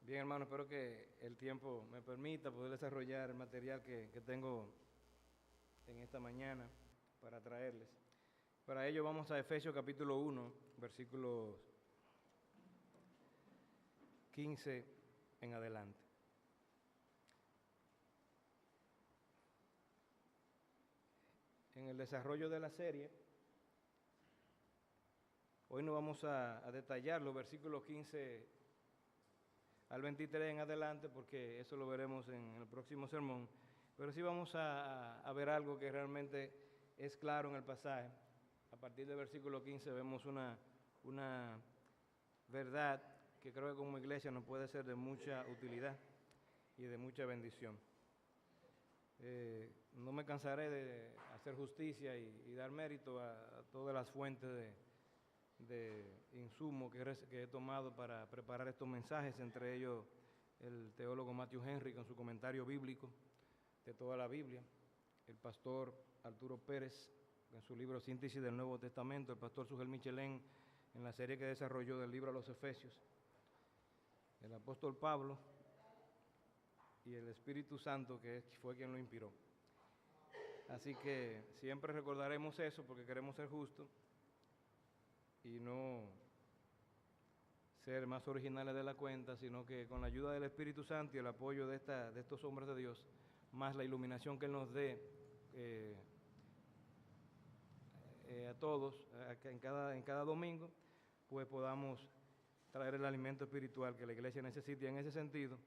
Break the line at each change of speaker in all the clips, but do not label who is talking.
Bien, hermano, espero que el tiempo me permita poder desarrollar el material que tengo en esta mañana para traerles. Para ello vamos a Efesios capítulo 1, versículos 15 en adelante. En el desarrollo de la serie, hoy no vamos a detallar los versículos 15 al 23 en adelante, porque eso lo veremos en el próximo sermón, pero sí vamos a ver algo que realmente es claro en el pasaje. A partir del versículo 15 vemos una verdad que creo que como iglesia nos puede ser de mucha utilidad y de mucha bendición. No me cansaré de hacer justicia y dar mérito a todas las fuentes de insumo que he tomado para preparar estos mensajes, entre ellos el teólogo Matthew Henry con su comentario bíblico de toda la Biblia, el pastor Arturo Pérez en su libro Síntesis del Nuevo Testamento, el pastor Sugel Michelén en la serie que desarrolló del libro a los Efesios, el apóstol Pablo y el Espíritu Santo, que fue quien lo inspiró. Así que siempre recordaremos eso porque queremos ser justos y no ser más originales de la cuenta, sino que con la ayuda del Espíritu Santo y el apoyo de estos hombres de Dios, más la iluminación que Él nos dé a todos en cada domingo, pues podamos traer el alimento espiritual que la iglesia necesita. Y en ese sentido,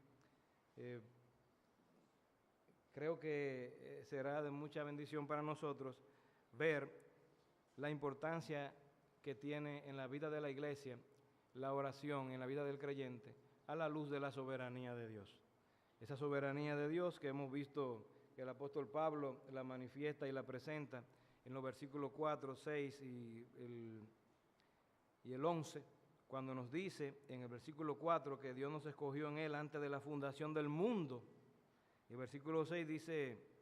creo que será de mucha bendición para nosotros ver la importancia que tiene en la vida de la iglesia la oración, en la vida del creyente, a la luz de la soberanía de Dios. Esa soberanía de Dios que hemos visto que el apóstol Pablo la manifiesta y la presenta en los versículos 4, 6 y el 11, cuando nos dice en el versículo 4 que Dios nos escogió en Él antes de la fundación del mundo. Y el versículo 6 dice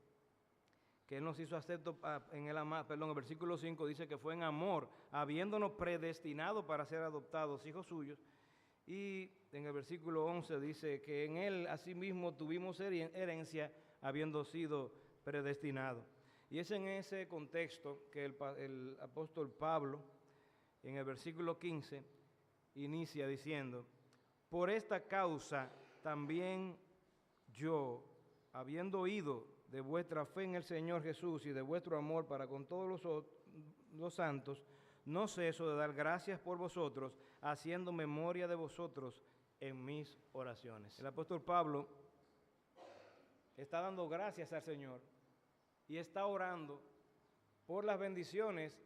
que Él nos hizo acepto en el amor, perdón, el versículo 5 dice que fue en amor, habiéndonos predestinado para ser adoptados hijos suyos. Y en el versículo 11 dice que en Él asimismo tuvimos herencia, habiendo sido predestinados. Y es en ese contexto que el apóstol Pablo, en el versículo 15, inicia diciendo: por esta causa también yo, habiendo oído de vuestra fe en el Señor Jesús y de vuestro amor para con todos los santos, no ceso de dar gracias por vosotros, haciendo memoria de vosotros en mis oraciones. El apóstol Pablo está dando gracias al Señor y está orando por las bendiciones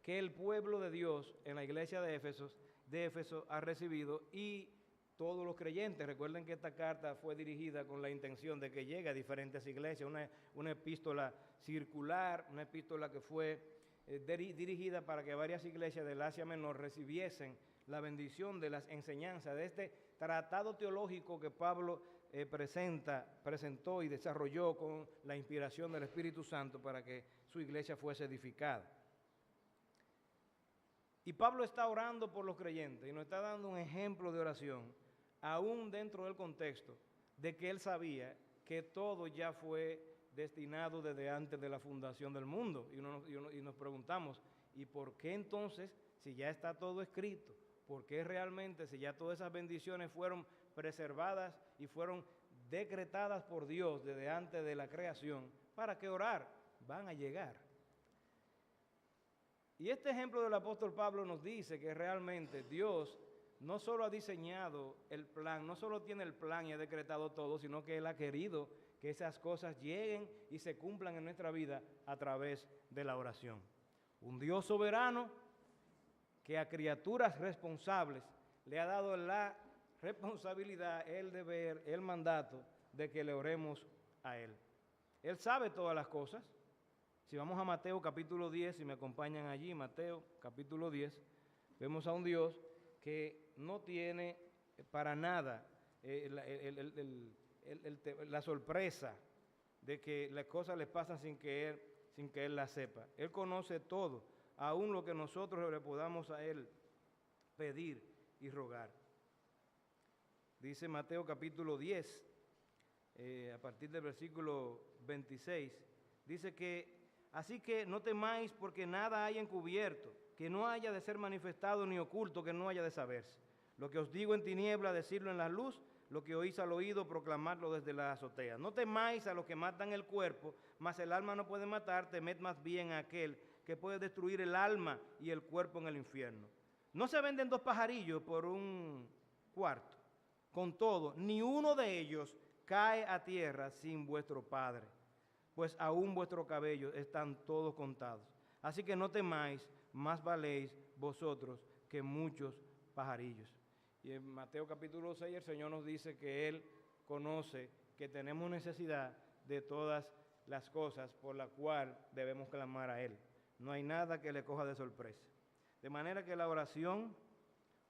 que el pueblo de Dios en la iglesia de Éfeso ha recibido, y todos los creyentes. Recuerden que esta carta fue dirigida con la intención de que llegue a diferentes iglesias, una epístola circular, una epístola que fue dirigida para que varias iglesias del Asia Menor recibiesen la bendición de las enseñanzas de este tratado teológico que Pablo presentó y desarrolló con la inspiración del Espíritu Santo para que su iglesia fuese edificada. Y Pablo está orando por los creyentes y nos está dando un ejemplo de oración, aún dentro del contexto de que él sabía que todo ya fue destinado desde antes de la fundación del mundo. Y nos preguntamos, ¿y por qué entonces, si ya está todo escrito, por qué realmente, si ya todas esas bendiciones fueron preservadas y fueron decretadas por Dios desde antes de la creación, para qué orar? Van a llegar. Y este ejemplo del apóstol Pablo nos dice que realmente Dios no solo ha diseñado el plan, no solo tiene el plan y ha decretado todo, sino que Él ha querido que esas cosas lleguen y se cumplan en nuestra vida a través de la oración. Un Dios soberano que a criaturas responsables le ha dado la responsabilidad, el deber, el mandato de que le oremos a Él. Él sabe todas las cosas. Si vamos a Mateo capítulo 10, si me acompañan allí, Mateo capítulo 10, vemos a un Dios que no tiene para nada la sorpresa de que las cosas le pasan sin que Él las sepa. Él conoce todo, aún lo que nosotros le podamos a Él pedir y rogar. Dice Mateo capítulo 10, a partir del versículo 26, dice que, así que no temáis porque nada hay encubierto, que no haya de ser manifestado ni oculto, que no haya de saberse. Lo que os digo en tiniebla, decirlo en la luz, lo que oís al oído, proclamarlo desde la azotea. No temáis a los que matan el cuerpo, mas el alma no puede matar, temed más bien a aquel que puede destruir el alma y el cuerpo en el infierno. No se venden 2 pajarillos por un cuarto. Con todo, ni uno de ellos cae a tierra sin vuestro Padre, pues aún vuestros cabellos están todos contados. Así que no temáis, más valéis vosotros que muchos pajarillos. Y en Mateo capítulo 6 el Señor nos dice que Él conoce que tenemos necesidad de todas las cosas por las cuales debemos clamar a Él. No hay nada que le coja de sorpresa. De manera que la oración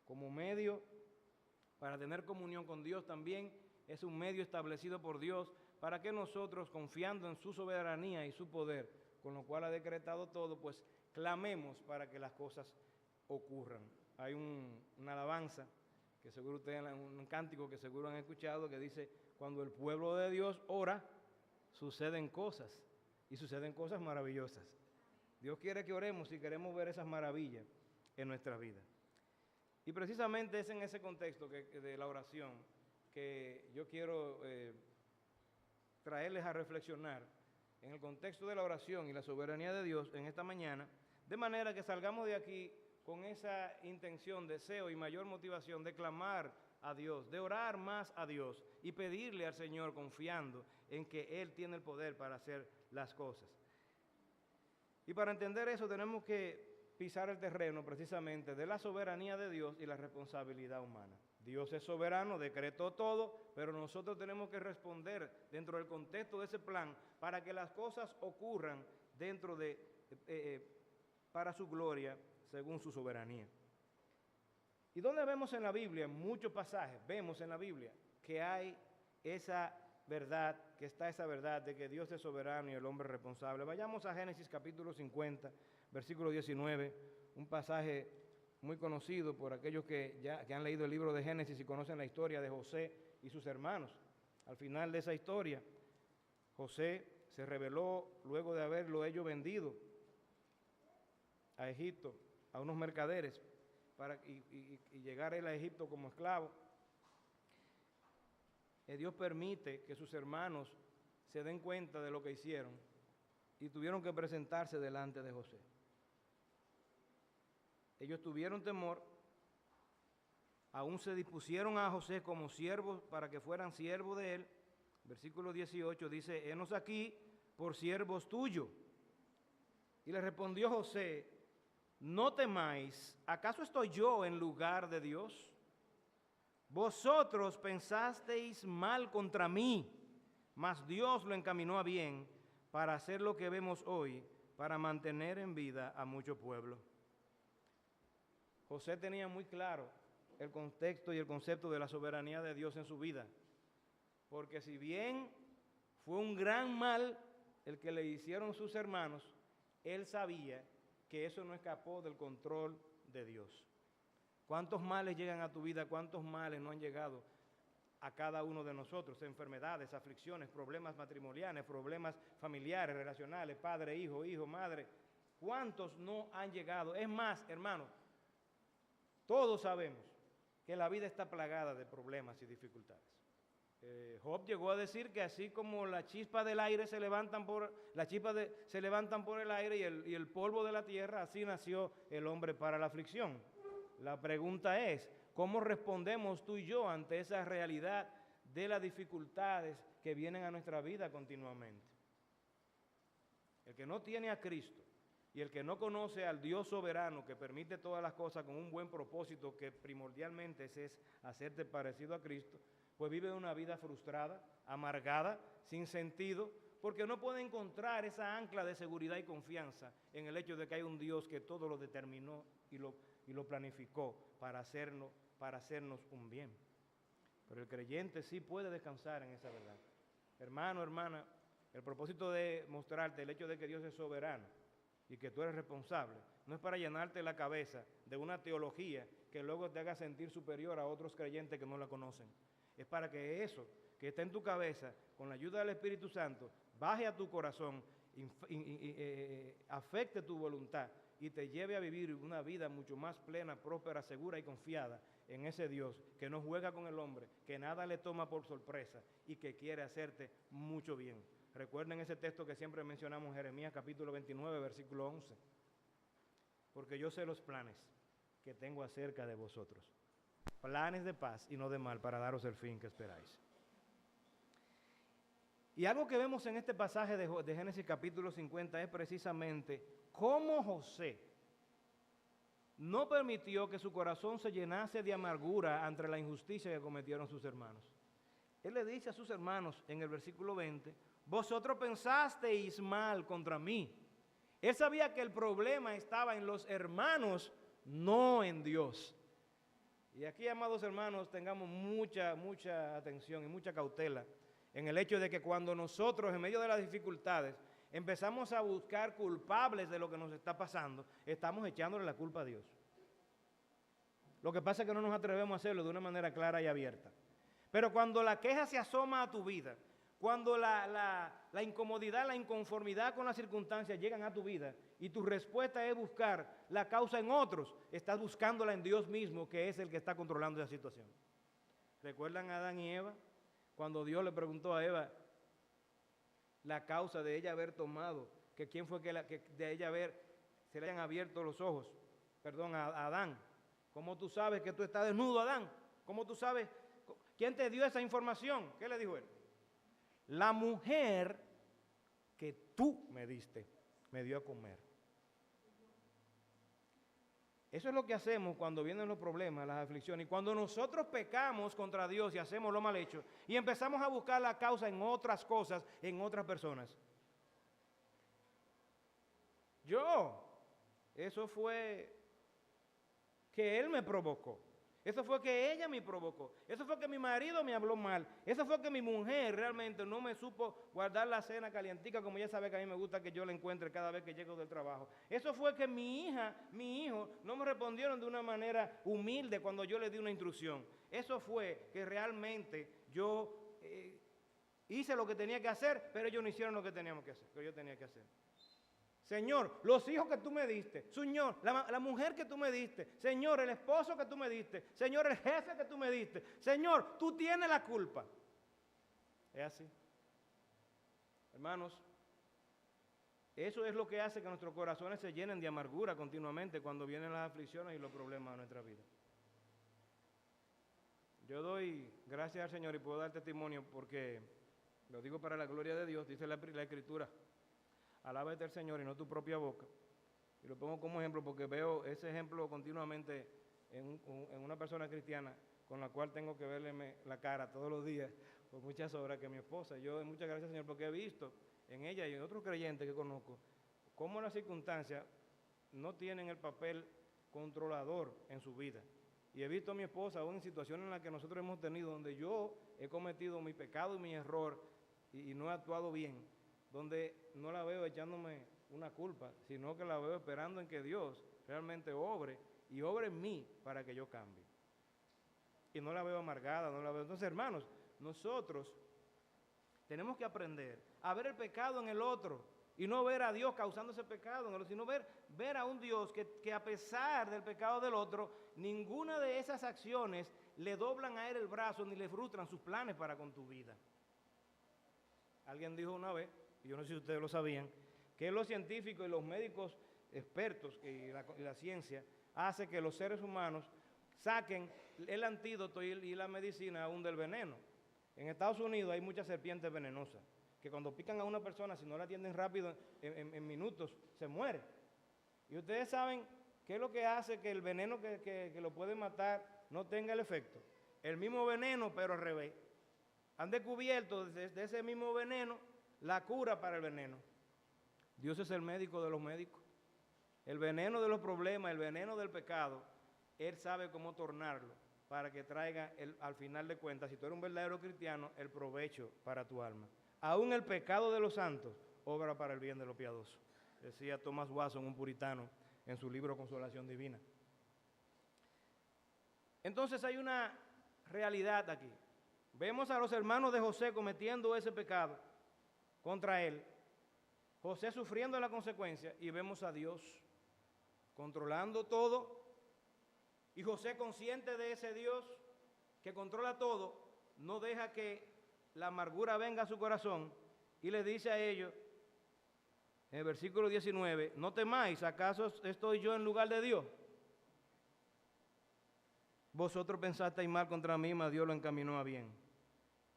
como medio para tener comunión con Dios también es un medio establecido por Dios para que nosotros, confiando en su soberanía y su poder, con lo cual ha decretado todo, pues clamemos para que las cosas ocurran. Hay una alabanza que seguro ustedes, un cántico que seguro han escuchado, que dice: cuando el pueblo de Dios ora, suceden cosas, y suceden cosas maravillosas. Dios quiere que oremos si queremos ver esas maravillas en nuestra vida. Y precisamente es en ese contexto de la oración que yo quiero traerles a reflexionar, en el contexto de la oración y la soberanía de Dios en esta mañana, de manera que salgamos de aquí con esa intención, deseo y mayor motivación de clamar a Dios, de orar más a Dios y pedirle al Señor confiando en que Él tiene el poder para hacer las cosas. Y para entender eso tenemos que pisar el terreno precisamente de la soberanía de Dios y la responsabilidad humana. Dios es soberano, decretó todo, pero nosotros tenemos que responder dentro del contexto de ese plan para que las cosas ocurran dentro para su gloria, según su soberanía. ¿Y dónde vemos en la Biblia? En muchos pasajes vemos en la Biblia que hay esa verdad, que está esa verdad de que Dios es soberano y el hombre es responsable. Vayamos a Génesis capítulo 50, versículo 19, un pasaje muy conocido por aquellos que han leído el libro de Génesis y conocen la historia de José y sus hermanos. Al final de esa historia, José se rebeló luego de haberlo ellos vendido a Egipto, a unos mercaderes, y llegar él a Egipto como esclavo. Dios permite que sus hermanos se den cuenta de lo que hicieron y tuvieron que presentarse delante de José. Ellos tuvieron temor, aún se dispusieron a José como siervos para que fueran siervos de él. Versículo 18 dice: henos aquí por siervos tuyos. Y le respondió José: no temáis, ¿acaso estoy yo en lugar de Dios? Vosotros pensasteis mal contra mí, mas Dios lo encaminó a bien para hacer lo que vemos hoy, para mantener en vida a mucho pueblo. José tenía muy claro el contexto y el concepto de la soberanía de Dios en su vida, porque si bien fue un gran mal el que le hicieron sus hermanos, él sabía que eso no escapó del control de Dios. ¿Cuántos males llegan a tu vida? ¿Cuántos males no han llegado a cada uno de nosotros? Enfermedades, aflicciones, problemas matrimoniales, problemas familiares, relacionales, padre, hijo, madre. ¿Cuántos no han llegado? Es más, hermanos, todos sabemos que la vida está plagada de problemas y dificultades. Job llegó a decir que así como las chispas del aire se levantan por el aire y el polvo de la tierra, así nació el hombre para la aflicción. La pregunta es, ¿cómo respondemos tú y yo ante esa realidad de las dificultades que vienen a nuestra vida continuamente? El que no tiene a Cristo y el que no conoce al Dios soberano que permite todas las cosas con un buen propósito, que primordialmente es hacerte parecido a Cristo, pues vive una vida frustrada, amargada, sin sentido, porque no puede encontrar esa ancla de seguridad y confianza en el hecho de que hay un Dios que todo lo determinó y lo planificó para hacernos un bien. Pero el creyente sí puede descansar en esa verdad. Hermano, hermana, el propósito de mostrarte el hecho de que Dios es soberano y que tú eres responsable, no es para llenarte la cabeza de una teología que luego te haga sentir superior a otros creyentes que no la conocen. Es para que eso que está en tu cabeza, con la ayuda del Espíritu Santo, baje a tu corazón, afecte tu voluntad y te lleve a vivir una vida mucho más plena, próspera, segura y confiada en ese Dios que no juega con el hombre, que nada le toma por sorpresa y que quiere hacerte mucho bien. Recuerden ese texto que siempre mencionamos en Jeremías capítulo 29, versículo 11. Porque yo sé los planes que tengo acerca de vosotros, planes de paz y no de mal, para daros el fin que esperáis. Y algo que vemos en este pasaje de Génesis capítulo 50 es precisamente cómo José no permitió que su corazón se llenase de amargura ante la injusticia que cometieron sus hermanos. Él le dice a sus hermanos en el versículo 20, vosotros pensasteis mal contra mí. Él sabía que el problema estaba en los hermanos, no en Dios. Y aquí, amados hermanos, tengamos mucha atención y mucha cautela en el hecho de que cuando nosotros, en medio de las dificultades, empezamos a buscar culpables de lo que nos está pasando, estamos echándole la culpa a Dios. Lo que pasa es que no nos atrevemos a hacerlo de una manera clara y abierta. Pero cuando la queja se asoma a tu vida, cuando la incomodidad, la inconformidad con las circunstancias llegan a tu vida y tu respuesta es buscar la causa en otros, estás buscándola en Dios mismo, que es el que está controlando esa situación. ¿Recuerdan a Adán y Eva? Cuando Dios le preguntó a Eva la causa de ella haber tomado, que quién fue que de ella se le hayan abierto los ojos, a Adán. ¿Cómo tú sabes que tú estás desnudo, Adán? ¿Cómo tú sabes? ¿Quién te dio esa información? ¿Qué le dijo él? La mujer que tú me diste, me dio a comer. Eso es lo que hacemos cuando vienen los problemas, las aflicciones. Y cuando nosotros pecamos contra Dios y hacemos lo mal hecho, y empezamos a buscar la causa en otras cosas, en otras personas. Eso fue que él me provocó. Eso fue que ella me provocó. Eso fue que mi marido me habló mal. Eso fue que mi mujer realmente no me supo guardar la cena calientica, como ella sabe que a mí me gusta que yo la encuentre cada vez que llego del trabajo. Eso fue que mi hija, mi hijo, no me respondieron de una manera humilde cuando yo les di una instrucción. Eso fue que realmente yo hice lo que tenía que hacer, pero ellos no hicieron lo que teníamos que hacer, que yo tenía que hacer. Señor, los hijos que tú me diste, Señor, la mujer que tú me diste, Señor, el esposo que tú me diste, Señor, el jefe que tú me diste, Señor, tú tienes la culpa. Es así. Hermanos, eso es lo que hace que nuestros corazones se llenen de amargura continuamente cuando vienen las aflicciones y los problemas a nuestra vida. Yo doy gracias al Señor y puedo dar testimonio porque, lo digo para la gloria de Dios, dice la Escritura, alábate al Señor y no tu propia boca. Y lo pongo como ejemplo porque veo ese ejemplo continuamente en una persona cristiana con la cual tengo que verle la cara todos los días por muchas horas, que mi esposa. Yo doy muchas gracias, Señor, porque he visto en ella y en otros creyentes que conozco cómo las circunstancias no tienen el papel controlador en su vida. Y he visto a mi esposa aún en situaciones en las que nosotros hemos tenido, donde yo he cometido mi pecado y mi error y no he actuado bien, donde no la veo echándome una culpa, sino que la veo esperando en que Dios realmente obre y obre en mí para que yo cambie. Y no la veo amargada, no la veo. Entonces, hermanos, nosotros tenemos que aprender a ver el pecado en el otro y no ver a Dios causando ese pecado en el otro, sino ver a un Dios que a pesar del pecado del otro, ninguna de esas acciones le doblan a él el brazo ni le frustran sus planes para con tu vida. Alguien dijo una vez, y yo no sé si ustedes lo sabían, que los científicos y los médicos expertos y la ciencia hace que los seres humanos saquen el antídoto y la medicina aún del veneno. En Estados Unidos hay muchas serpientes venenosas, que cuando pican a una persona, si no la atienden rápido, en minutos, se muere. Y ustedes saben qué es lo que hace que el veneno que lo puede matar no tenga el efecto. El mismo veneno, pero al revés. Han descubierto desde ese mismo veneno la cura para el veneno. Dios es el médico de los médicos. El veneno de los problemas, el veneno del pecado, Él sabe cómo tornarlo para que traiga, al final de cuentas, si tú eres un verdadero cristiano, el provecho para tu alma. Aún el pecado de los santos obra para el bien de los piadosos, decía Thomas Watson, un puritano, en su libro Consolación Divina. Entonces hay una realidad aquí. Vemos a los hermanos de José cometiendo ese pecado contra él, José sufriendo la consecuencia, y vemos a Dios controlando todo, y José, consciente de ese Dios que controla todo, no deja que la amargura venga a su corazón, y le dice a ellos, en el versículo 19, no temáis, ¿acaso estoy yo en lugar de Dios? Vosotros pensasteis mal contra mí, mas Dios lo encaminó a bien,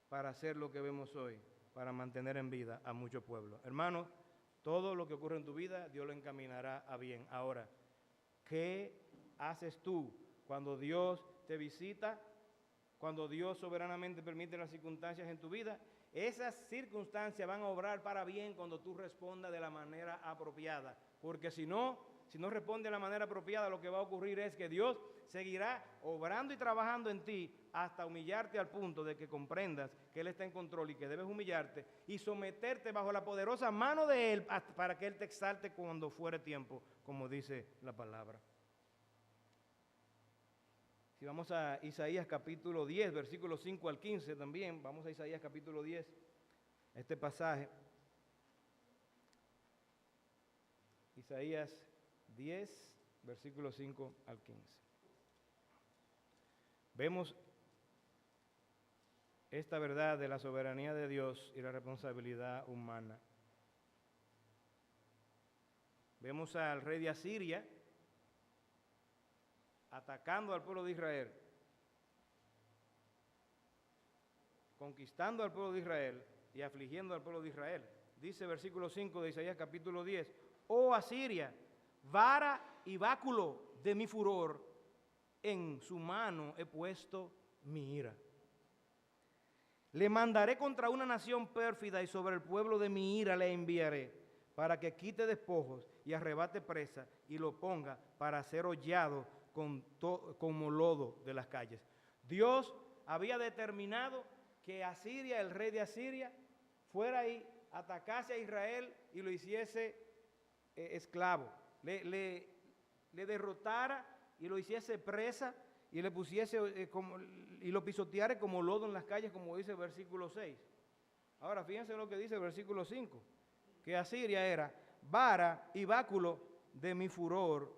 para hacer lo que vemos hoy, para mantener en vida a muchos pueblos. Hermanos, todo lo que ocurre en tu vida, Dios lo encaminará a bien. Ahora, ¿qué haces tú cuando Dios te visita? Cuando Dios soberanamente permite las circunstancias en tu vida, esas circunstancias van a obrar para bien cuando tú respondas de la manera apropiada. Porque si no responde de la manera apropiada, lo que va a ocurrir es que Dios seguirá obrando y trabajando en ti hasta humillarte al punto de que comprendas que Él está en control y que debes humillarte y someterte bajo la poderosa mano de Él para que Él te exalte cuando fuere tiempo, como dice la palabra. Si vamos a Isaías capítulo 10, versículos 5 al 15 también, vamos a Isaías capítulo 10, este pasaje. Isaías 10, versículos 5 al 15. Vemos esta verdad de la soberanía de Dios y la responsabilidad humana. Vemos al rey de Asiria atacando al pueblo de Israel, conquistando al pueblo de Israel y afligiendo al pueblo de Israel. Dice versículo 5 de Isaías capítulo 10, oh Asiria, vara y báculo de mi furor, en su mano he puesto mi ira. Le mandaré contra una nación pérfida y sobre el pueblo de mi ira le enviaré, para que quite despojos y arrebate presa y lo ponga para ser hollado como lodo de las calles. Dios había determinado que Asiria, el rey de Asiria, fuera y atacase a Israel y lo hiciese esclavo, le derrotara y lo hiciese presa y le pusiese y lo pisoteara como lodo en las calles, como dice el versículo 6. Ahora fíjense lo que dice el versículo 5, que Asiria era vara y báculo de mi furor,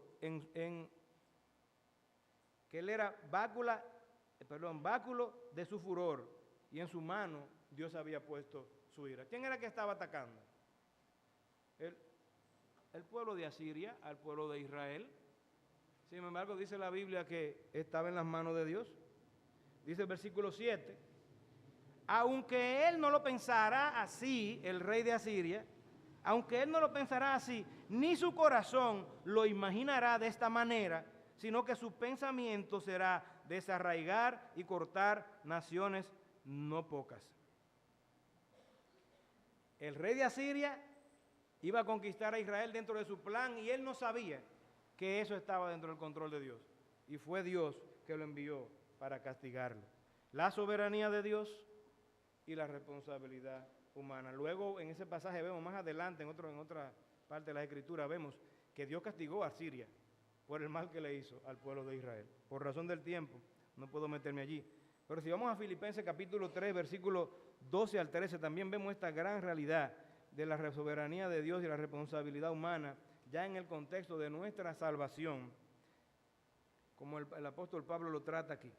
que él era báculo de su furor, y en su mano Dios había puesto su ira. ¿Quién era que estaba atacando? El pueblo de Asiria, al pueblo de Israel. Sin embargo, dice la Biblia que estaba en las manos de Dios. Dice el versículo 7, aunque él no lo pensara así, el rey de Asiria, aunque él no lo pensará así, ni su corazón lo imaginará de esta manera, sino que su pensamiento será desarraigar y cortar naciones no pocas. El rey de Asiria iba a conquistar a Israel dentro de su plan y él no sabía que eso estaba dentro del control de Dios. Y fue Dios que lo envió para castigarlo. La soberanía de Dios y la responsabilidad humana. Luego en ese pasaje vemos más adelante, en otra parte de la Escritura, vemos que Dios castigó a Asiria por el mal que le hizo al pueblo de Israel. Por razón del tiempo, no puedo meterme allí. Pero si vamos a Filipenses capítulo 3, versículos 12 al 13, también vemos esta gran realidad de la soberanía de Dios y la responsabilidad humana, ya en el contexto de nuestra salvación, como el apóstol Pablo lo trata aquí.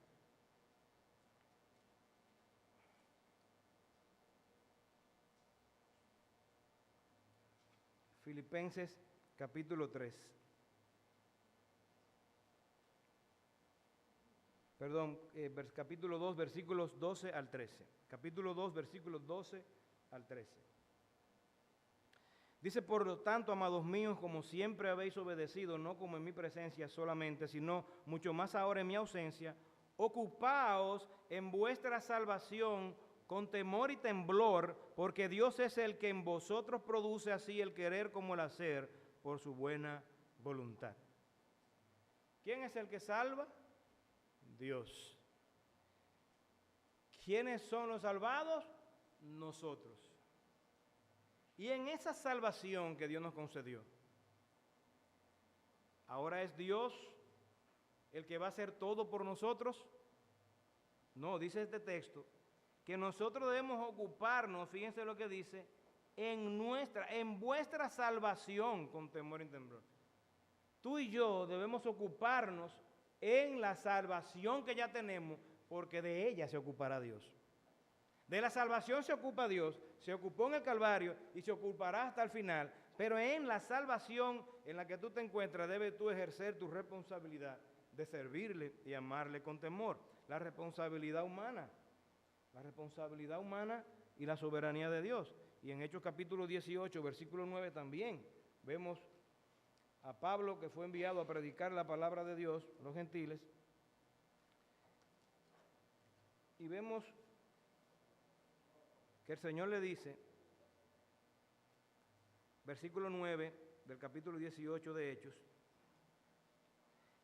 Filipenses capítulo 3. Capítulo 2, versículos 12 al 13. Capítulo 2, versículos 12 al 13. Dice, por lo tanto, amados míos, como siempre habéis obedecido, no como en mi presencia solamente, sino mucho más ahora en mi ausencia, ocupaos en vuestra salvación con temor y temblor, porque Dios es el que en vosotros produce así el querer como el hacer por su buena voluntad. ¿Quién es el que salva? Dios. ¿Quiénes son los salvados? Nosotros. Y en esa salvación que Dios nos concedió, ¿ahora es Dios el que va a hacer todo por nosotros? No, dice este texto que nosotros debemos ocuparnos, fíjense lo que dice, en vuestra salvación con temor y temblor. Tú y yo debemos ocuparnos en la salvación que ya tenemos, porque de ella se ocupará Dios. De la salvación se ocupa Dios, se ocupó en el Calvario y se ocupará hasta el final, pero en la salvación en la que tú te encuentras debes tú ejercer tu responsabilidad de servirle y amarle con temor. La responsabilidad humana y la soberanía de Dios. Y en Hechos capítulo 18, versículo 9 también vemos a Pablo, que fue enviado a predicar la palabra de Dios a los gentiles, y vemos que el Señor le dice, versículo 9 del capítulo 18 de Hechos: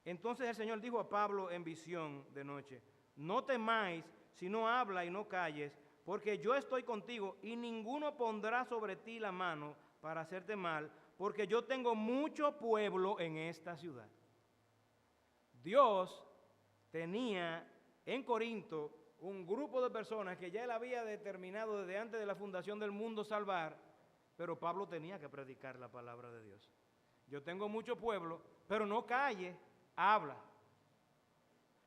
entonces el Señor dijo a Pablo en visión de noche: no temáis, sino habla y no calles, porque yo estoy contigo, y ninguno pondrá sobre ti la mano para hacerte mal, porque yo tengo mucho pueblo en esta ciudad. Dios tenía en Corinto un grupo de personas que ya él había determinado desde antes de la fundación del mundo salvar, pero Pablo tenía que predicar la palabra de Dios. Yo tengo mucho pueblo, pero no calle, habla.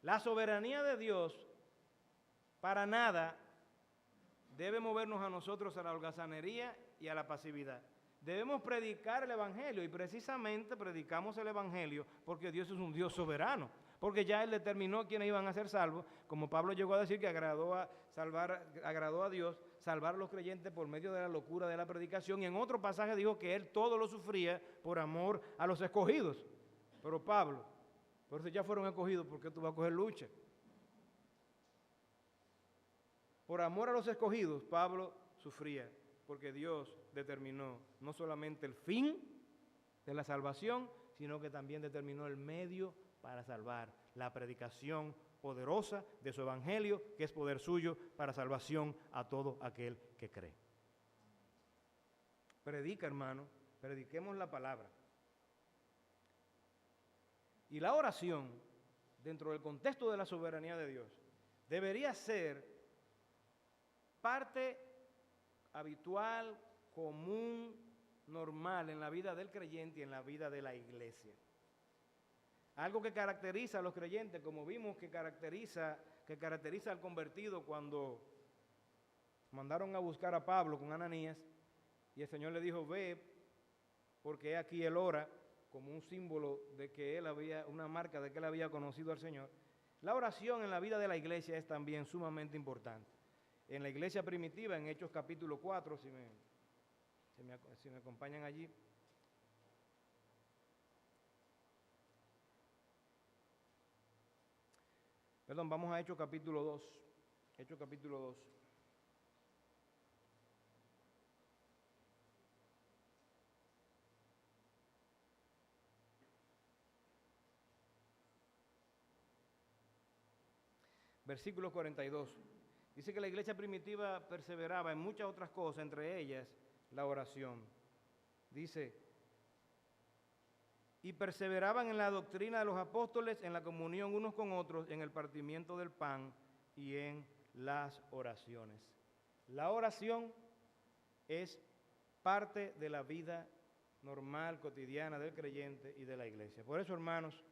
La soberanía de Dios para nada debe movernos a nosotros a la holgazanería y a la pasividad. Debemos predicar el Evangelio, y precisamente predicamos el Evangelio porque Dios es un Dios soberano, porque ya Él determinó quiénes iban a ser salvos, como Pablo llegó a decir que agradó a Dios salvar a los creyentes por medio de la locura de la predicación, y en otro pasaje dijo que Él todo lo sufría por amor a los escogidos. Pero Pablo, por eso ya fueron escogidos, ¿por qué tú vas a coger lucha? Por amor a los escogidos, Pablo sufría, porque Dios determinó no solamente el fin de la salvación, sino que también determinó el medio para salvar, la predicación poderosa de su evangelio, que es poder suyo para salvación a todo aquel que cree. Predica, hermano, prediquemos la palabra. Y la oración, dentro del contexto de la soberanía de Dios, debería ser parte habitual, común, normal en la vida del creyente y en la vida de la iglesia. Algo que caracteriza a los creyentes, como vimos que caracteriza al convertido cuando mandaron a buscar a Pablo con Ananías, y el Señor le dijo: ve, porque aquí él ora, como un símbolo de que una marca de que él había conocido al Señor. La oración en la vida de la iglesia es también sumamente importante. En la iglesia primitiva, en Hechos capítulo 4, si me acompañan allí. Perdón, vamos a Hechos capítulo 2. Hechos capítulo 2. Versículo 42. Dice que la iglesia primitiva perseveraba en muchas otras cosas, entre ellas la oración. Dice: y perseveraban en la doctrina de los apóstoles, en la comunión unos con otros, en el partimiento del pan y en las oraciones. La oración es parte de la vida normal, cotidiana del creyente y de la iglesia. Por eso, hermanos,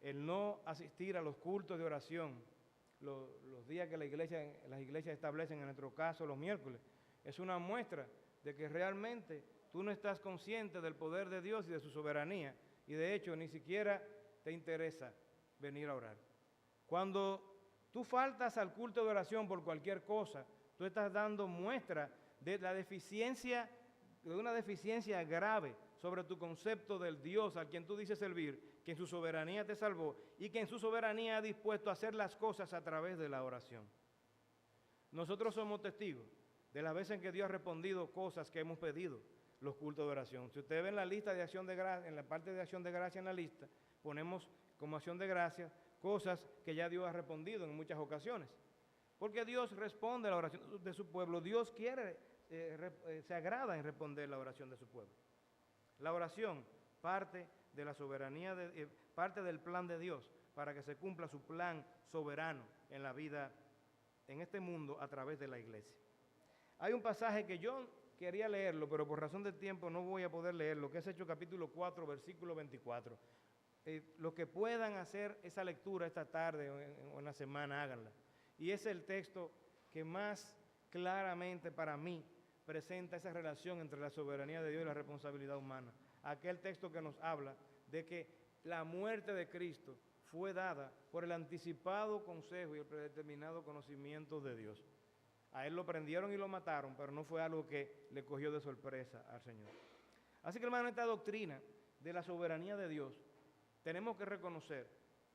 el no asistir a los cultos de oración, los días que las iglesias establecen, en nuestro caso los miércoles, es una muestra de que realmente tú no estás consciente del poder de Dios y de su soberanía, y de hecho ni siquiera te interesa venir a orar. Cuando tú faltas al culto de oración por cualquier cosa, tú estás dando muestra de una deficiencia grave sobre tu concepto del Dios al quien tú dices servir, que en su soberanía te salvó y que en su soberanía ha dispuesto a hacer las cosas a través de la oración. Nosotros somos testigos de las veces en que Dios ha respondido cosas que hemos pedido, los cultos de oración. Si ustedes ven la lista de acción de gracia, en la parte de acción de gracia en la lista, ponemos como acción de gracia cosas que ya Dios ha respondido en muchas ocasiones. Porque Dios responde a la oración de su pueblo. Dios quiere, se agrada en responder la oración de su pueblo. La oración parte de la soberanía, parte del plan de Dios para que se cumpla su plan soberano en la vida en este mundo a través de la iglesia. Hay un pasaje que yo quería leerlo, pero por razón de tiempo no voy a poder leerlo, que es Hechos capítulo 4, versículo 24. Los que puedan hacer esa lectura esta tarde o en la semana, háganla. Y es el texto que más claramente para mí presenta esa relación entre la soberanía de Dios y la responsabilidad humana. Aquel texto que nos habla de que la muerte de Cristo fue dada por el anticipado consejo y el predeterminado conocimiento de Dios. A él lo prendieron y lo mataron, pero no fue algo que le cogió de sorpresa al Señor. Así que, hermano, esta doctrina de la soberanía de Dios, tenemos que reconocer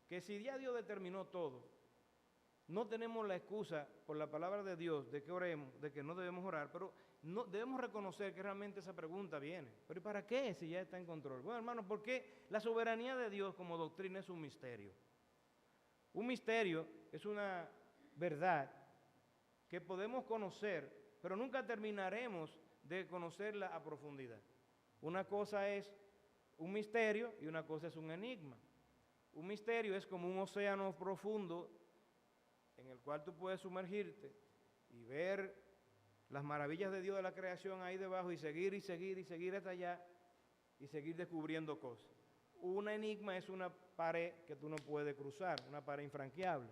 que si ya Dios determinó todo, no tenemos la excusa por la palabra de Dios de que oremos, de que no debemos orar, pero no debemos reconocer que realmente esa pregunta viene. ¿Pero y para qué si ya está en control? Bueno, hermano, porque la soberanía de Dios como doctrina es un misterio. Un misterio es una verdad que podemos conocer, pero nunca terminaremos de conocerla a profundidad. Una cosa es un misterio y una cosa es un enigma. Un misterio es como un océano profundo en el cual tú puedes sumergirte y ver las maravillas de Dios de la creación ahí debajo y seguir y seguir y seguir hasta allá y seguir descubriendo cosas. Un enigma es una pared que tú no puedes cruzar, una pared infranqueable.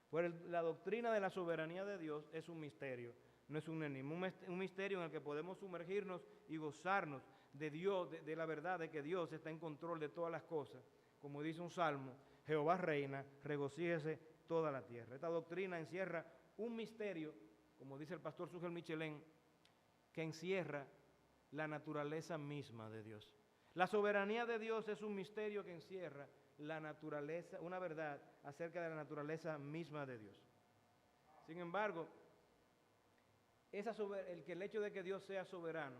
Pues la doctrina de la soberanía de Dios es un misterio, no es un enigma, un misterio en el que podemos sumergirnos y gozarnos de Dios, de la verdad de que Dios está en control de todas las cosas. Como dice un salmo, Jehová reina, regocíjese toda la tierra. Esta doctrina encierra un misterio, como dice el pastor Sugel Michelén, que encierra la naturaleza misma de Dios. La soberanía de Dios es un misterio que encierra la naturaleza, una verdad acerca de la naturaleza misma de Dios. Sin embargo, el hecho de que Dios sea soberano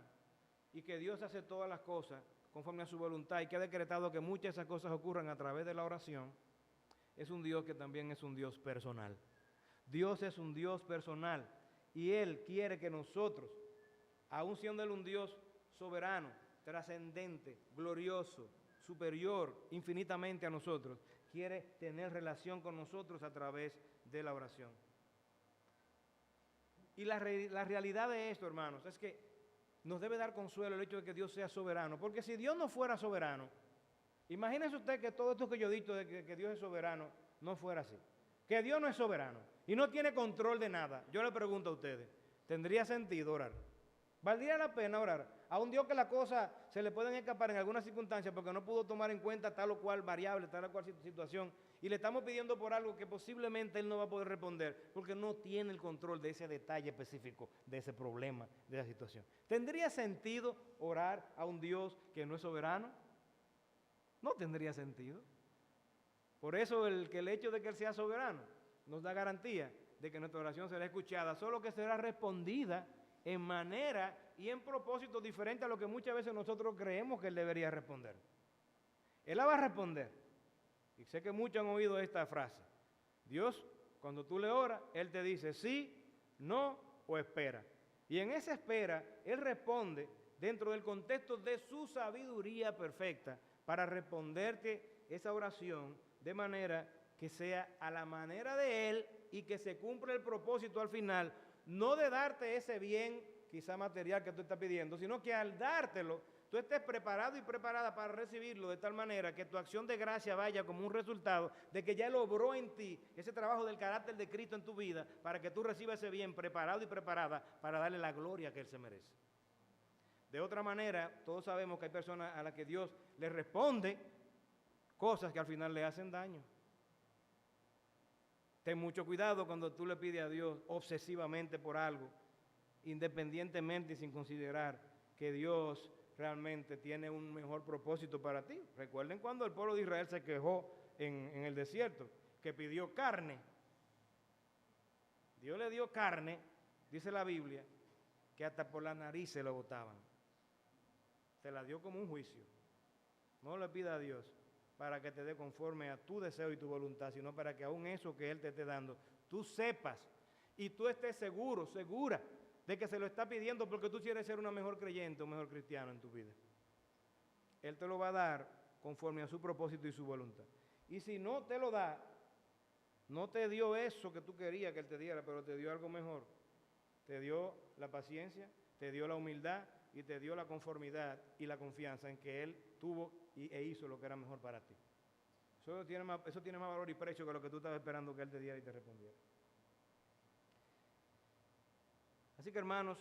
y que Dios hace todas las cosas conforme a su voluntad y que ha decretado que muchas de esas cosas ocurran a través de la oración, es un Dios que también es un Dios personal. Dios es un Dios personal y Él quiere que nosotros, aun siendo Él un Dios soberano, trascendente, glorioso, superior infinitamente a nosotros, quiere tener relación con nosotros a través de la oración. Y la realidad de esto, hermanos, es que nos debe dar consuelo el hecho de que Dios sea soberano, porque si Dios no fuera soberano, imagínese usted que todo esto que yo he dicho de que Dios es soberano no fuera así, que Dios no es soberano y no tiene control de nada. Yo le pregunto a ustedes, ¿tendría sentido orar? ¿Valdría la pena orar a un Dios que las cosas se le pueden escapar en algunas circunstancias porque no pudo tomar en cuenta tal o cual variable, tal o cual situación, y le estamos pidiendo por algo que posiblemente Él no va a poder responder porque no tiene el control de ese detalle específico, de ese problema, de esa situación? ¿Tendría sentido orar a un Dios que no es soberano? No tendría sentido. Por eso el hecho de que Él sea soberano nos da garantía de que nuestra oración será escuchada, solo que será respondida en manera y en propósito diferente a lo que muchas veces nosotros creemos que Él debería responder. Él la va a responder. Y sé que muchos han oído esta frase. Dios, cuando tú le oras, Él te dice sí, no o espera. Y en esa espera, Él responde dentro del contexto de su sabiduría perfecta para responderte esa oración de manera que sea a la manera de Él y que se cumpla el propósito al final, no de darte ese bien, quizá material que tú estás pidiendo, sino que al dártelo, tú estés preparado y preparada para recibirlo de tal manera que tu acción de gracia vaya como un resultado de que ya Él obró en ti ese trabajo del carácter de Cristo en tu vida para que tú recibas ese bien preparado y preparada para darle la gloria que Él se merece. De otra manera, todos sabemos que hay personas a las que Dios les responde cosas que al final le hacen daño. Ten mucho cuidado cuando tú le pides a Dios obsesivamente por algo, independientemente y sin considerar que Dios realmente tiene un mejor propósito para ti. Recuerden cuando el pueblo de Israel se quejó en el desierto, que pidió carne. Dios le dio carne, dice la Biblia, que hasta por la nariz se lo botaban. Se la dio como un juicio. No le pida a Dios para que te dé conforme a tu deseo y tu voluntad, sino para que aún eso que Él te esté dando, tú sepas y tú estés seguro, segura de que se lo está pidiendo porque tú quieres ser una mejor creyente, un mejor cristiano en tu vida. Él te lo va a dar conforme a su propósito y su voluntad. Y si no te lo da, No te dio eso que tú querías que Él te diera, pero te dio algo mejor. Te dio la paciencia, te dio la humildad y te dio la conformidad y la confianza en que Él tuvo e hizo lo que era mejor para ti. Eso tiene más valor y precio que lo que tú estabas esperando que Él te diera y te respondiera. Así que, hermanos,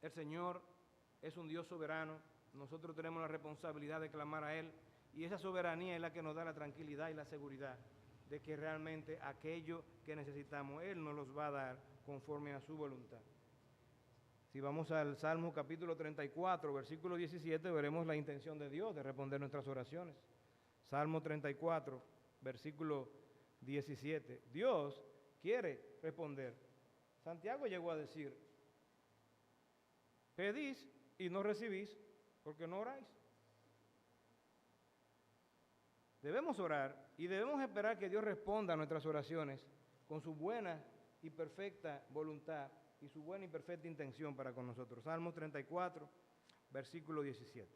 el Señor es un Dios soberano. Nosotros tenemos la responsabilidad de clamar a Él, y esa soberanía es la que nos da la tranquilidad y la seguridad de que realmente aquello que necesitamos Él nos los va a dar conforme a su voluntad. Si vamos al Salmo capítulo 34, versículo 17, veremos la intención de Dios de responder nuestras oraciones. Salmo 34, versículo 17. Dios quiere responder. Santiago llegó a decir: pedís y no recibís porque no oráis. Debemos orar y debemos esperar que Dios responda a nuestras oraciones con su buena y perfecta voluntad y su buena y perfecta intención para con nosotros. Salmo 34, versículo 17.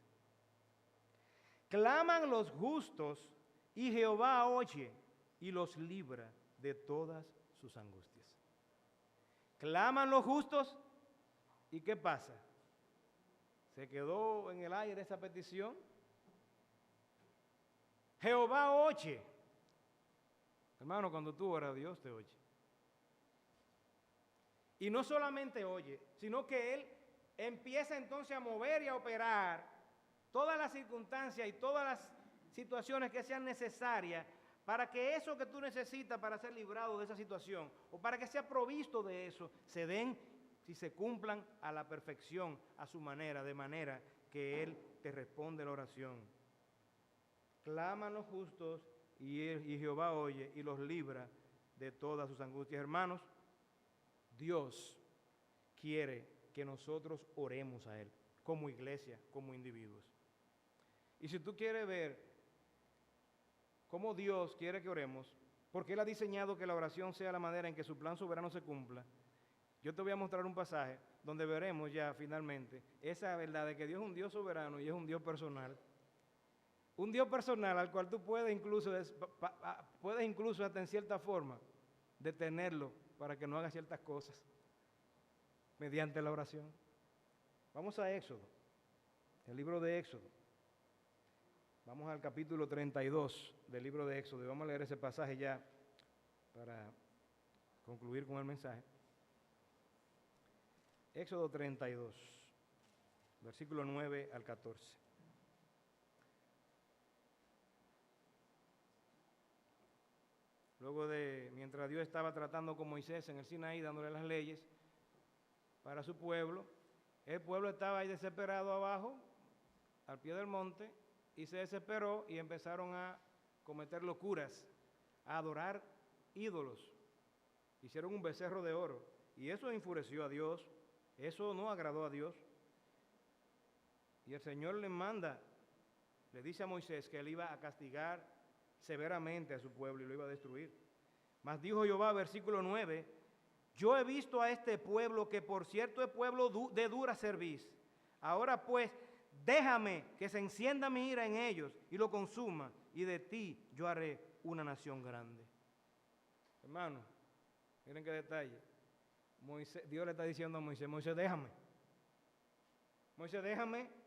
Claman los justos y Jehová oye y los libra de todas sus angustias. Claman los justos, ¿y qué pasa? ¿Se quedó en el aire esa petición? Jehová oye. Hermano, cuando tú oras, Dios te oye. Y no solamente oye, sino que Él empieza entonces a mover y a operar todas las circunstancias y todas las situaciones que sean necesarias para que eso que tú necesitas para ser librado de esa situación o para que sea provisto de eso, se den, si se cumplan a la perfección, a su manera, de manera que Él te responde la oración. Claman los justos y Jehová oye y los libra de todas sus angustias. Hermanos, Dios quiere que nosotros oremos a Él, como iglesia, como individuos. Y si tú quieres ver cómo Dios quiere que oremos, porque Él ha diseñado que la oración sea la manera en que su plan soberano se cumpla, yo te voy a mostrar un pasaje donde veremos ya finalmente esa verdad de que Dios es un Dios soberano y es un Dios personal. Un Dios personal al cual tú puedes incluso hasta en cierta forma detenerlo para que no haga ciertas cosas mediante la oración. Vamos a Éxodo, el libro de Éxodo. Vamos al capítulo 32 del libro de Éxodo y vamos a leer ese pasaje ya para concluir con el mensaje. Éxodo 32, versículo 9 al 14. Luego mientras Dios estaba tratando con Moisés en el Sinaí, dándole las leyes para su pueblo, el pueblo estaba ahí desesperado abajo, al pie del monte, y se desesperó y empezaron a cometer locuras, a adorar ídolos. Hicieron un becerro de oro, y eso enfureció a Dios, eso no agradó a Dios. Y el Señor le dice a Moisés que él iba a castigar severamente a su pueblo y lo iba a destruir. Mas dijo Jehová, versículo 9, yo he visto a este pueblo que por cierto es pueblo de dura cerviz. Ahora pues, déjame que se encienda mi ira en ellos y lo consuma, y de ti yo haré una nación grande. Hermano, miren qué detalle. Dios le está diciendo a Moisés, Moisés, déjame. Moisés, déjame.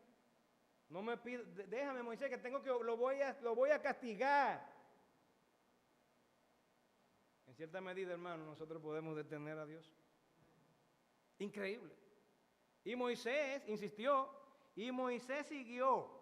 No me pida, déjame, Moisés, que lo voy a castigar. En cierta medida, hermano, nosotros podemos detener a Dios. Increíble. Y Moisés insistió, y Moisés siguió.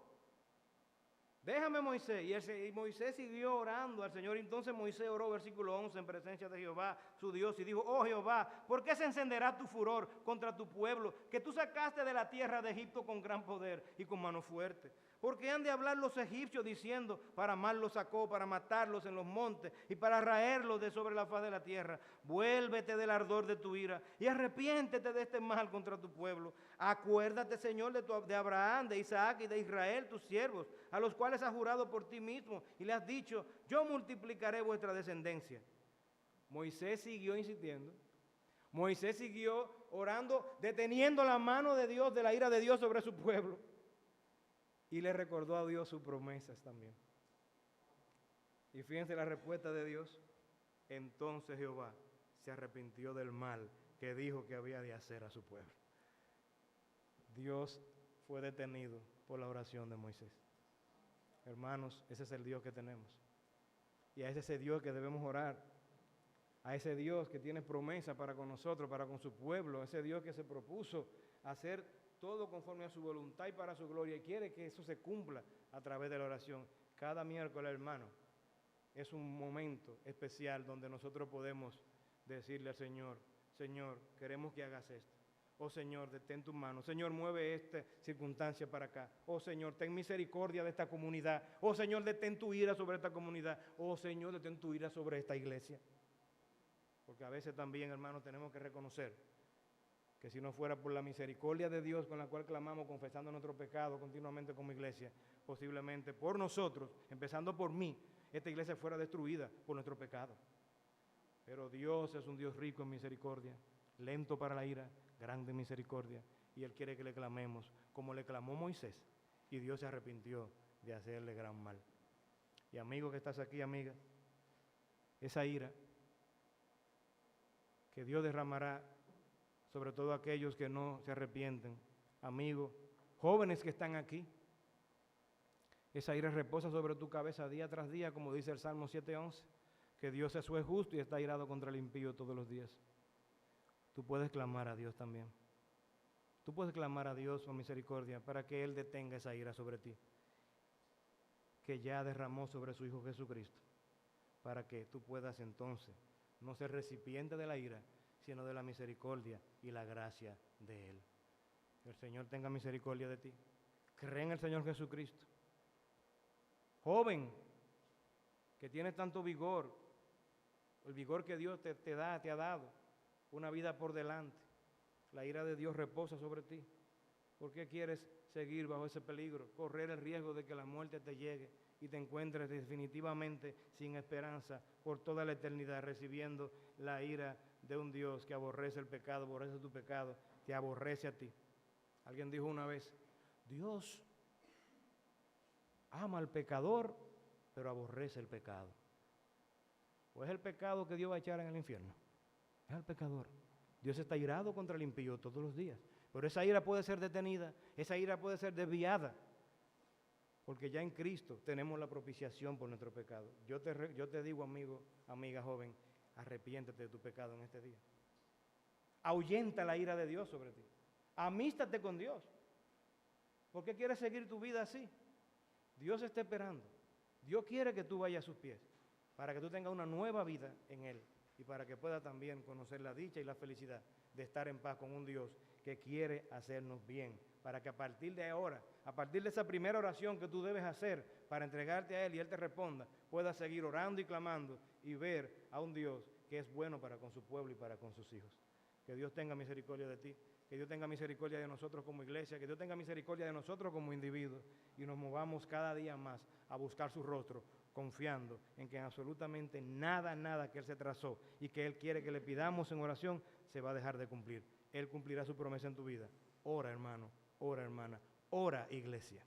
Déjame, Moisés. Y Moisés siguió orando al Señor. Entonces Moisés oró, versículo 11, en presencia de Jehová, su Dios, y dijo, oh Jehová, ¿por qué se encenderá tu furor contra tu pueblo, que tú sacaste de la tierra de Egipto con gran poder y con mano fuerte? ¿Por qué han de hablar los egipcios diciendo, para mal los sacó, para matarlos en los montes y para raerlos de sobre la faz de la tierra? Vuélvete del ardor de tu ira y arrepiéntete de este mal contra tu pueblo. Acuérdate, Señor, de Abraham, de Isaac y de Israel, tus siervos, a los cuales has jurado por ti mismo y le has dicho, yo multiplicaré vuestra descendencia. Moisés siguió insistiendo. Moisés siguió orando, deteniendo la mano de Dios, de la ira de Dios sobre su pueblo. Y le recordó a Dios sus promesas también. Y fíjense la respuesta de Dios. Entonces Jehová se arrepintió del mal que dijo que había de hacer a su pueblo. Dios fue detenido por la oración de Moisés. Hermanos, ese es el Dios que tenemos. Y a ese Dios que debemos orar. A ese Dios que tiene promesa para con nosotros, para con su pueblo. A ese Dios que se propuso hacer todo conforme a su voluntad y para su gloria. Y quiere que eso se cumpla a través de la oración. Cada miércoles, hermano, es un momento especial donde nosotros podemos decirle al Señor: Señor, queremos que hagas esto. Oh Señor, detén tu mano. Señor, mueve esta circunstancia para acá. Oh Señor, ten misericordia de esta comunidad. Oh Señor, detén tu ira sobre esta comunidad. Oh Señor, detén tu ira sobre esta iglesia. Porque a veces también, hermanos, tenemos que reconocer que si no fuera por la misericordia de Dios con la cual clamamos, confesando nuestro pecado continuamente como iglesia, posiblemente por nosotros, empezando por mí, esta iglesia fuera destruida por nuestro pecado. Pero Dios es un Dios rico en misericordia, lento para la ira, grande en misericordia, y Él quiere que le clamemos como le clamó Moisés, y Dios se arrepintió de hacerle gran mal. Y amigo que estás aquí, amiga, esa ira que Dios derramará sobre todo aquellos que no se arrepienten, amigos, jóvenes que están aquí, esa ira reposa sobre tu cabeza día tras día, como dice el Salmo 7:11, que Dios es justo y está irado contra el impío todos los días. Tú puedes clamar a Dios también. Tú puedes clamar a Dios por misericordia para que Él detenga esa ira sobre ti, que ya derramó sobre su Hijo Jesucristo, para que tú puedas entonces no ser recipiente de la ira, sino de la misericordia y la gracia de Él. Que el Señor tenga misericordia de ti. Cree en el Señor Jesucristo. Joven, que tienes tanto vigor, el vigor que Dios te ha dado, una vida por delante. La ira de Dios reposa sobre ti. ¿Por qué quieres seguir bajo ese peligro? Correr el riesgo de que la muerte te llegue y te encuentres definitivamente sin esperanza por toda la eternidad, recibiendo la ira de un Dios que aborrece el pecado, aborrece tu pecado, te aborrece a ti. Alguien dijo una vez: Dios ama al pecador, pero aborrece el pecado. ¿O es el pecado que Dios va a echar en el infierno? Es el pecador. Dios está irado contra el impío todos los días, pero esa ira puede ser detenida, esa ira puede ser desviada, porque ya en Cristo tenemos la propiciación por nuestro pecado. Yo te digo, amigo, amiga joven, arrepiéntete de tu pecado en este día. Ahuyenta la ira de Dios sobre ti. Amístate con Dios. ¿Por qué quieres seguir tu vida así? Dios está esperando. Dios quiere que tú vayas a sus pies, para que tú tengas una nueva vida en Él y para que puedas también conocer la dicha y la felicidad de estar en paz con un Dios que quiere hacernos bien, para que a partir de ahora, a partir de esa primera oración que tú debes hacer para entregarte a Él y Él te responda, puedas seguir orando y clamando y ver a un Dios que es bueno para con su pueblo y para con sus hijos. Que Dios tenga misericordia de ti, que Dios tenga misericordia de nosotros como iglesia, que Dios tenga misericordia de nosotros como individuos y nos movamos cada día más a buscar su rostro, confiando en que absolutamente nada que Él se trazó y que Él quiere que le pidamos en oración se va a dejar de cumplir. Él cumplirá su promesa en tu vida. Ora, hermano, ora, hermana, ora, iglesia.